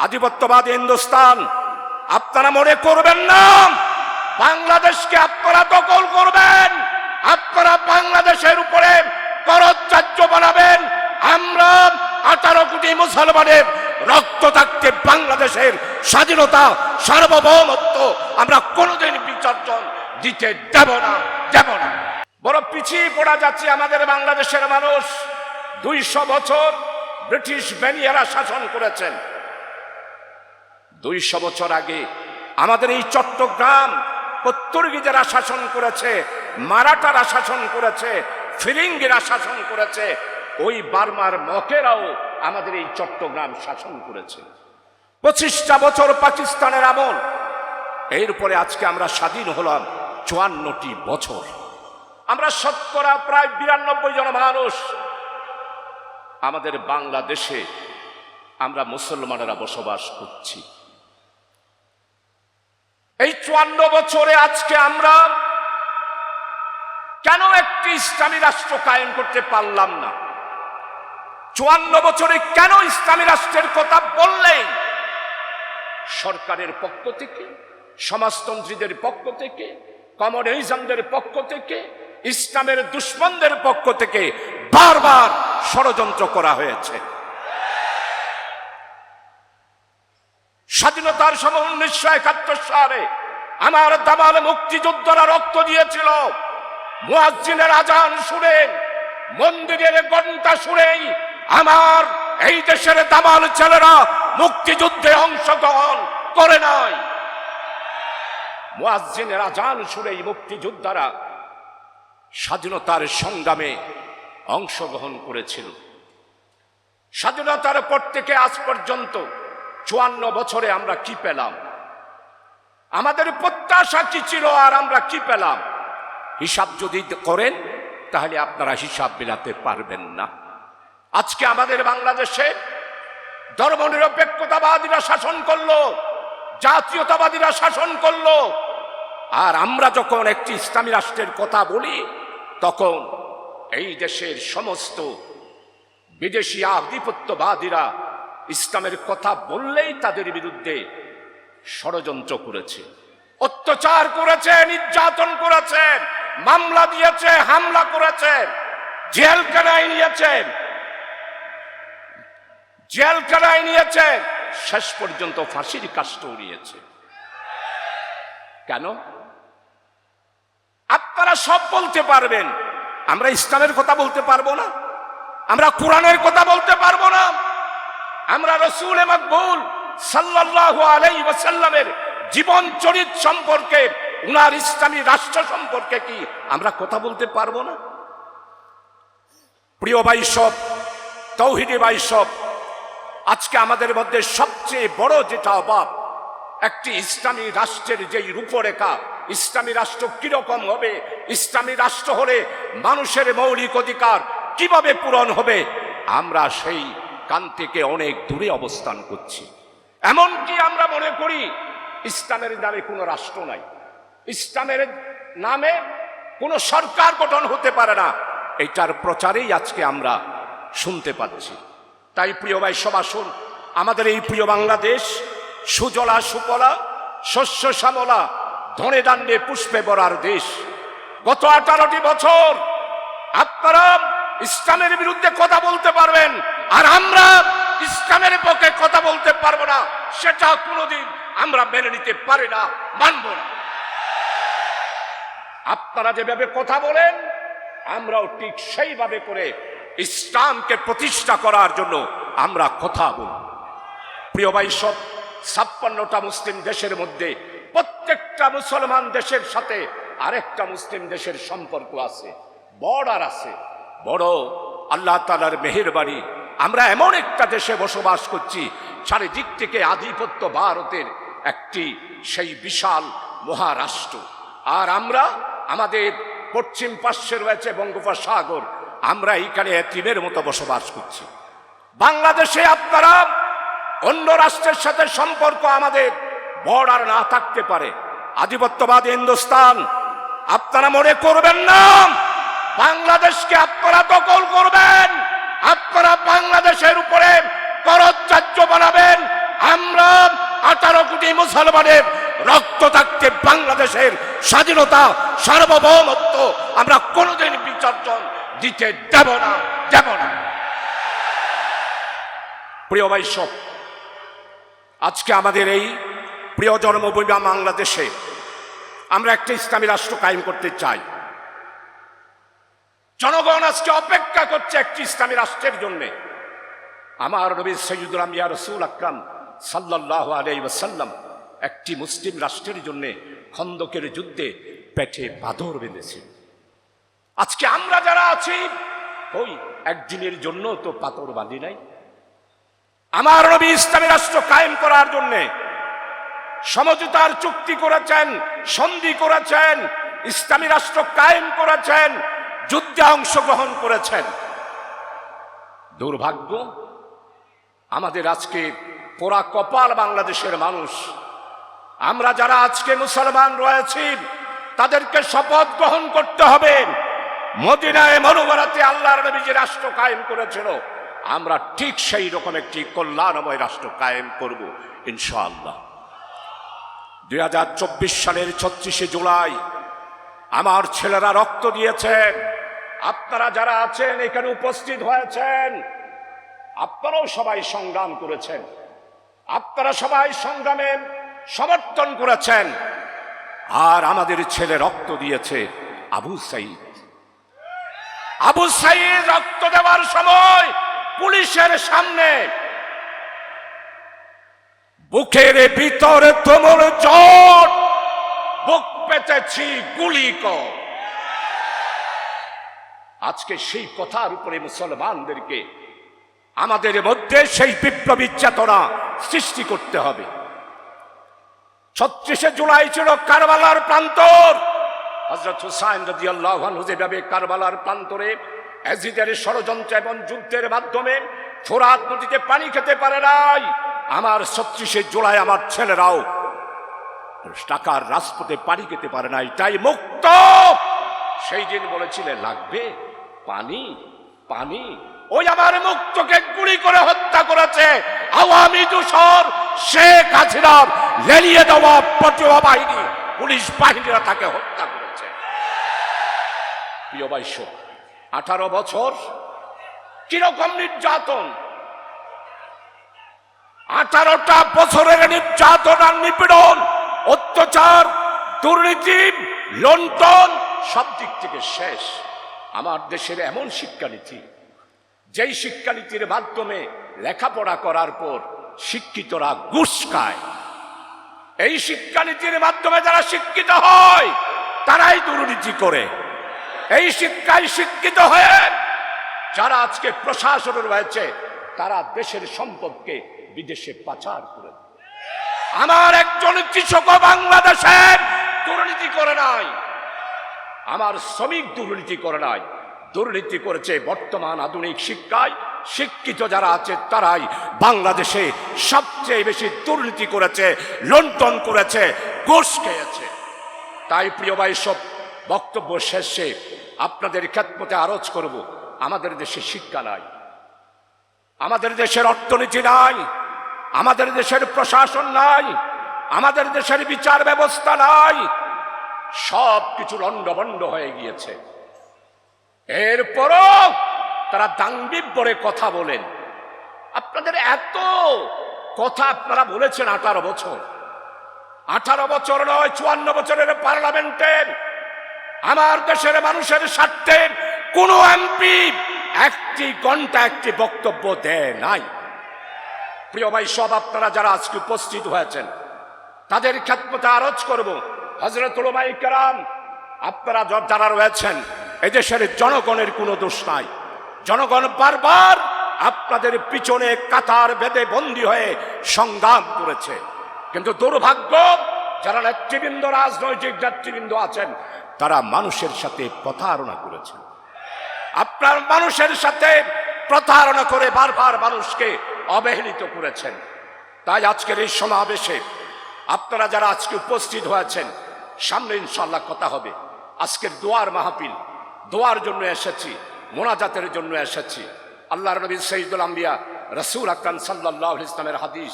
আধিপত্যবাদী হিন্দুস্তান, আপনারা মনে করবেন না বাংলাদেশকে আপনারা দখল করবেন, আপনারা বাংলাদেশের উপরে করজ বানাবেন। আমরা 18 কোটি মুসলমানের রক্ত থাকতে বাংলাদেশের স্বাধীনতা সার্বভৌমত্ব আমরা কোনোদিন বিসর্জন দিতে দেব না। বড় পিছিয়ে পড়া যাচ্ছে আমাদের বাংলাদেশের মানুষ। 200 বছর ব্রিটিশ বেনিয়ারা শাসন করেছেন। 200 বছর আগে আমাদের এই চট্টগ্রাম পর্তুগিজেরা শাসন করেছে, মারাঠারা শাসন করেছে, ফিরিঙ্গিরা শাসন করেছে, ওই বার্মার মকেরাও আমাদের এই চট্টগ্রাম শাসন করেছে। 25টা বছর পাকিস্তানের আমল, এরপরে আজকে আমরা স্বাধীন হলাম 54টি বছর। আমরা শতকরা প্রায় 92 জন মানুষ আমাদের বাংলাদেশে আমরা মুসলমানেরা বসবাস করছি। এই 54 বছরে আজকে আমরা কেন একটি ইসলামী রাষ্ট্র কায়েম করতে পারলাম না? 54 বছরে কেন ইসলামী রাষ্ট্রের কথা বললেন সরকারের পক্ষ থেকে, সমাজতন্ত্রীদের পক্ষ থেকে, কমিউনিজমদের পক্ষ থেকে, ইসলামের দুশ্মনদের পক্ষ থেকে বারবার ষড়যন্ত্র করা হয়েছে। স্বাধীনতার সময় 1971 সালে আমার দামাল মুক্তিযোদ্ধারা রক্ত দিয়েছিল। মুয়াজ্জিনের আজান শুনে, মন্দিরের ঘণ্টা শুনেই আমার এই দেশের দামাল ছেলেরা মুক্তিযুদ্ধে অংশগ্রহণ করে নাই। মুয়াজ্জিনের আজান শুনেই মুক্তিযোদ্ধারা স্বাধীনতার সংগ্রামে অংশগ্রহণ করেছিল। স্বাধীনতার পর থেকে আজ পর্যন্ত 54 বছরে আমরা কি পেলাম? আমাদের প্রত্যাশা কি ছিল আর আমরা কি পেলাম? হিসাব যদি করেন তাহলে আপনারা হিসাব মেলাতে পারবেন না। আজকে আমাদের বাংলাদেশে ধর্মনিরপেক্ষতাবাদীরা শাসন করলো, জাতীয়তাবাদীরা শাসন করলো, আর আমরা যখন একটি ইসলামী রাষ্ট্রের কথা বলি তখন এই দেশের সমস্ত বিদেশি আধিপত্যবাদীরা ইসলামের কথা বললেই তাদের বিরুদ্ধে ষড়যন্ত্র করেছে, অত্যাচার করেছে, নির্যাতন করেছে, মামলা দিয়েছে, হামলা করেছে, জেলখানায় নিয়েছে, শেষ পর্যন্ত ফাঁসির কাষ্ট উড়িয়েছে। কেন? আপনারা সব বলতে পারবেন, আমরা ইসলামের কথা বলতে পারবো না, আমরা কোরআনের কথা বলতে পারবো না, আমরা রাসূল মাকবুল সাল্লাল্লাহু আলাইহি ওয়াসাল্লামের জীবন চরিত সম্পর্কে, উনার ইসলামী রাষ্ট্র সম্পর্কে কি আমরা কথা বলতে পারবো না? প্রিয় ভাই সব, তৌহিদি ভাই সব, আজকে আমাদের মধ্যে সবচেয়ে বড় যেটা অভাব, একটি ইসলামী রাষ্ট্রের যেই রূপরেখা, ইসলামী রাষ্ট্র কিরকম হবে, ইসলামী রাষ্ট্র হলে মানুষের মৌলিক অধিকার কিভাবে পূরণ হবে, আমরা সেই কান থেকে অনেক দূরে অবস্থান করছি। এমনকি আমরা মনে করি ইসলামের নামে কোনো রাষ্ট্র নাই, ইসলামের নামে কোনো সরকার গঠন হতে পারে না, এইটার প্রচারেই আজকে আমরা শুনতে পাচ্ছি। তাই প্রিয় ভাই সব, আসুন, আমাদের এই প্রিয় বাংলাদেশ সুজলা সুফলা, শস্য শ্যামলা, ধনে দান্ডে পুষ্পে ভরার দেশ। গত 18টি বছর আপনারা ইসলামের বিরুদ্ধে কথা বলতে পারবেন, আর আমরা ইসলামের পক্ষে কথা বলতে পারবো না, সেটা কোনোদিন আমরা মেনে নিতে পারি না, মানব না। আপনারা যেভাবে কথা বলেন আমরাও ঠিক সেইভাবে করে ইসলামকে প্রতিষ্ঠা করার জন্য আমরা কথা বলব। প্রিয় ভাই সব, 56টা মুসলিম দেশের মধ্যে প্রত্যেকটা মুসলমান দেশের সাথে আরেকটা মুসলিম দেশের সম্পর্ক আছে, বর্ডার আছে। বড় আল্লাহ তাআলার মেহেরবানি, আমরা এমন একটা দেশে বসবাস করছি, চারিদিক থেকে আধিপত্য ভারতের একটি সেই বিশাল মহারাষ্ট্র, আর আমরা আমাদের পশ্চিম পার্শ্বে রয়েছে বঙ্গোপসাগর, আমরা এইখানে এতিমের মতো বসবাস করছি। বাংলাদেশে আপনারা অন্য রাষ্ট্রের সাথে সম্পর্ক আমাদের বর্ডার না থাকতে পারে, আধিপত্যবাদী হিন্দুস্তান, আপনারা মনে করবেন না বাংলাদেশকে আপনারা দখল করবেন, আপনারা বাংলাদেশের উপরে করজ বানাবেন। আমরা বাঙালি মুসলমানের রক্ত থাকতে বাংলাদেশের স্বাধীনতা সার্বভৌমত্ব আমরা কোনোদিন বিসর্জন দিতে দেব না, দেব না। প্রিয় ভাইসব, আজকে আমাদের এই প্রিয় জন্মভূমি বাংলাদেশে আমরা একটা ইসলামী রাষ্ট্র কায়েম করতে চাই। জনগণ আজকে অপেক্ষা করছে একটি ইসলামী রাষ্ট্রের জন্য। আমার নবী সৈয়দুল আম্বিয়া রাসূল আকরাম সাল্লাল্লাহু আলাইহি ওয়াসাল্লাম একটি মুসলিম রাষ্ট্রের জন্য খন্দকের যুদ্ধে পেটে পাথর বেঁধেছেন। আজকে আমরা যারা আছি ওই একদিনের জন্য তো পাথর বাঁধি নাই। আমার নবী ইসলামী রাষ্ট্র কায়েম করার জন্য সমঝোতার চুক্তি করেছেন, সন্ধি করেছেন, ইসলামী রাষ্ট্র কায়েম করেছেন, যুদ্ধে অংশগ্রহণ করেছেন। দুর্ভাগ্য আমাদের আজকে পোড়া কপাল বাংলাদেশের মানুষ, আমরা যারা আজকে মুসলমান রয়েছি তাদেরকে শপথ গ্রহণ করতে হবে, মদিনায় মনোবরাতে আল্লাহর নবী যে রাষ্ট্র কায়েম করেছিল আমরা ঠিক সেই রকম একটি কল্যাণময় রাষ্ট্র কায়েম করব ইনশাআল্লাহ। 2024 সালের 36শে জুলাই আমার ছেলেরা রক্ত দিয়েছেন। আপনারা যারা আছেন এখানে উপস্থিত হয়েছেন, আপনারাও সবাই সংগ্রাম করেছেন, আপনারা সবাই সংগ্রামে সমর্থন করেছেন। আর আমাদের ছেলে রক্ত দিয়েছে আবু সাঈদ। আবু সাঈদ রক্ত দেওয়ার সময় পুলিশের সামনে বুকের ভিতরে তোমর জট, বুক পেতেছি গুলি কর। আজকে সেই কথার উপরে মুসলমানদেরকে আমাদের মধ্যে সেই বিপ্লবী চেতনা সৃষ্টি করতে হবে। 36শে জুলাই ছিল কারবালার প্রান্তর। হযরত হুসাইন রাদিয়াল্লাহু আনহু যেভাবে কারবালার প্রান্তরে ইয়াজিদের ষড়যন্ত্র এবং যুদ্ধের মাধ্যমে ফোরাত নদীতে পানি খেতে পারে নাই, আমার 36শে জুলাই আমার ছেলেরাও ঢাকার রাজপথে পানি খেতে পারে নাই, তাই মুক্ত। সেই দিন বলেছিলেন লাগবে পানি, পানি। ওই আমার মুক্তকে গুলি করে হত্যা করেছে আওয়ামী দূষর শেখ হাসিনার লেলিয়ে দেওয়া পটুয়া বাহিনী, পুলিশ বাহিনীরা তাকে হত্যা করেছে। প্রিয় ভাইসো, 18 বছর কিরকম নির্যাতন, 18টা বছরের নির্যাতন আর নিপীড়ন, অত্যাচার, দুর্নীতি, লুণ্ঠন সব দিক থেকে শেষ। আমার দেশের এমন শিক্ষানীতি, যেই শিক্ষানীতির মাধ্যমে লেখাপড়া করার পর শিক্ষিতরা ঘুষ খায়। এই শিক্ষানীতির মাধ্যমে যারা শিক্ষিত হয় তারাই দুর্নীতি করে। এই শিক্ষায় শিক্ষিত হয়ে যারা আজকে প্রশাসনে রয়েছে তারা দেশের সম্পদকে বিদেশে পাচার করে। আমার একজন কৃষক বাংলাদেশের দুর্নীতি করে নাই, আমার শ্রমিক দুর্নীতি করে নাই, দুর্নীতি করেছে বর্তমান আধুনিক শিক্ষায় শিক্ষিত যারা আছে তারাই বাংলাদেশে সবচেয়ে বেশি দুর্নীতি করেছে, লুণ্ঠন করেছে, ঘুষ খেয়েছে। তাই প্রিয় ভাই, সব বক্তব্য শেষে আপনাদের খেদমতে আরজ করব, আমাদের দেশে শিক্ষা নাই, আমাদের দেশের অর্থনীতি নাই, আমাদের দেশের প্রশাসন নাই, আমাদের দেশের বিচার ব্যবস্থা নাই, সব কিছু লন্ডভন্ড হয়ে গিয়েছে। এরপরও তারা দাঙ্গিব্বরে কথা বলেন। আপনাদের এত কথা আপনারা বলেছেন 18 বছর, 18 বছর নয় 54 বছরের পার্লামেন্টের আমার দেশের মানুষের স্বার্থে কোন এমপি একটি ঘন্টা একটি বক্তব্য দেয় নাই। প্রিয় ভাই, সব আপনারা যারা আজকে উপস্থিত হয়েছেন তাদের খেদমতে আরজ করব, হযরত উলামায়ে কেরাম আপনারা যারা রয়েছেন এদেশের জনগণের কোনো দোষ নাই। জনগণ বারবার আপনাদের পিছনে কাতার বেঁধে বন্দী হয়ে সংগ্রাম করেছে, কিন্তু দুর্ভাগ্য যারা নেতৃবৃন্দ, রাজনৈতিক নেতৃবৃন্দ আছেন তারা মানুষের সাথে প্রতারণা করেছেন। আপনার মানুষের সাথে প্রতারণা করে বারবার মানুষকে অবহেলিত করেছেন। তাই আজকের এই সমাবেশে আপনারা যারা আজকে উপস্থিত হয়েছেন, সামনে ইনশাআল্লাহ কথা হবে। আজকের দোয়ার মাহফিল, দোয়ার জন্য এসেছি, মোনাজাতের জন্য এসেছি। আল্লাহর নবী সৈয়দুল আম্বিয়া রাসূল আকরাম সাল্লাল্লাহু আলাইহি ওয়াসাল্লামের হাদিস,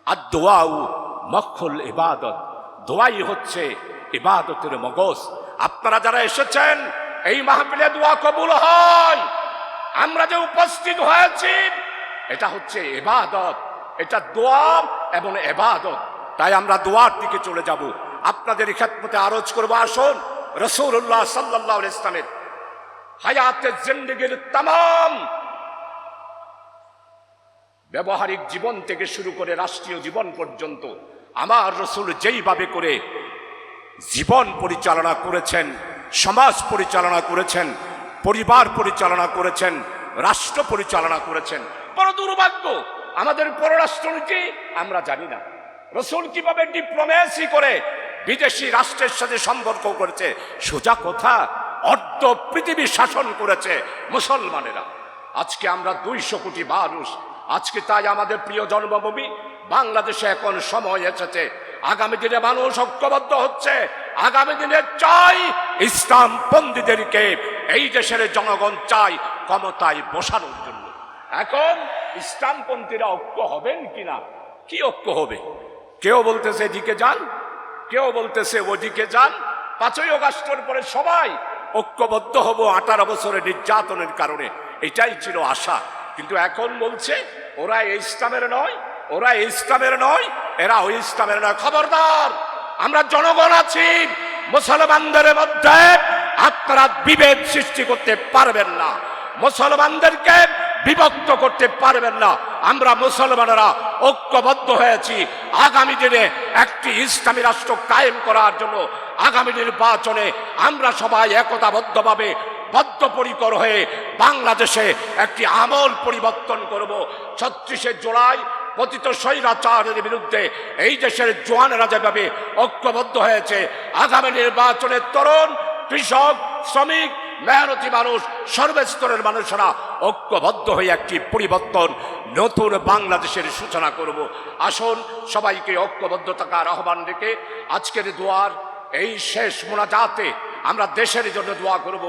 আদ-দুআউ মখুল ইবাদত। দোয়াই হচ্ছে ইবাদতের মগজ। আপনারা যারা এসেছেন এই মাহফিলে দোয়া কবুল হয়। আমরা যে উপস্থিত হয়েছি এটা হচ্ছে ইবাদত, এটা দোয়া এবং ইবাদত। তাই আমরা দোয়ার দিকে চলে যাব। আপনাদের খেদমতে আরজ করবো, আসুন রাসূলুল্লাহ সাল্লাল্লাহু আলাইহি ওয়াসাল্লামের হায়াতে জিন্দেগির तमाम ব্যবহারিক জীবন থেকে শুরু করে রাষ্ট্রীয় জীবন পর্যন্ত আমার রাসূল যেইভাবে করে জীবন পরিচালনা করেছেন, সমাজ পরিচালনা করেছেন, পরিবার পরিচালনা করেছেন, রাষ্ট্র পরিচালনা করেছেন। বড় দুর্ভাগ্য, আমাদের পররাষ্ট্রনীতি আমরা জানি না। রাসূল কিভাবে ডিপ্লোমেসি করে বিদেশি রাষ্ট্রের সাথে সম্পর্ক করেছে। সোজা কথা, অর্ধ পৃথিবী শাসন করেছে মুসলমানেরা। আজকে আমরা 200 কোটি মানুষ। আজকে তাই আমাদের প্রিয় জন্মভূমি বাংলাদেশে এখন সময় এসেছে, আগামী দিনে মানুষ ঐক্যবদ্ধ হচ্ছে। আগামী দিনে চাই ইসলামপন্থীদেরকে এই দেশের জনগণ চাই ক্ষমতায় বসানোর জন্য। এখন ইসলামপন্থীরা ঐক্য হবেন কিনা, কি ঐক্য হবে? কেউ বলতেছে এদিকে যান, কেউ বলতেছে ওদিকে যান। 5ই আগস্টের পরে সবাই ঐক্যবদ্ধ হব 18 বছরের নির্যাতনের কারণে, এটাই ছিল আশা। কিন্তু এখন বলছে ওরা এই ইসলামের নয়, ওরা এই ইসলামের নয়, এরা ওই ইসলামের নয়। খবরদার, আমরা জনগণ আছি। মুসলমানদের মধ্যে আপনারা বিভেদ সৃষ্টি করতে পারবেন না, মুসলমানদেরকে বিভক্ত করতে পারবেন না। আমরা মুসলমানেরা ঐক্যবদ্ধ হয়েছি আগামী দিনে একটি ইসলামী রাষ্ট্র কায়েম করার জন্য। আগামী নির্বাচনে আমরা সবাই একতাবদ্ধভাবে বদ্ধপরিকর হয়ে বাংলাদেশে একটি আমল পরিবর্তন করব। 36শে জুলাই পতিত স্বৈরাচারের বিরুদ্ধে এই দেশের জওয়ানেরা যেভাবে ঐক্যবদ্ধ হয়েছে, আগামী নির্বাচনে তরুণ, কৃষক, শ্রমিক, মেহনতি মানুষ, সর্বস্তরের মানুষেরা ঐক্যবদ্ধ হয়ে একটি পরিবর্তন, নতুন বাংলাদেশের সূচনা করব। আসুন সবাইকে ঐক্যবদ্ধ থাকার আহ্বান রেখে আজকের দোয়ার এই শেষ মোনাজাতে আমরা দেশের জন্য দোয়া করব,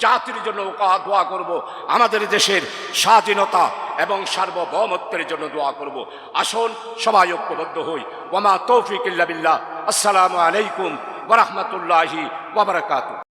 জাতির জন্য দোয়া করব, আমাদের দেশের স্বাধীনতা এবং সার্বভৌমত্বের জন্য দোয়া করব। আসুন সবাই ঐক্যবদ্ধ হই। ওয়া মা তৌফিক ইল্লা বিল্লাহ। আসসালামু আলাইকুম ওয়া রাহমাতুল্লাহি ওয়া বারাকাতুহু।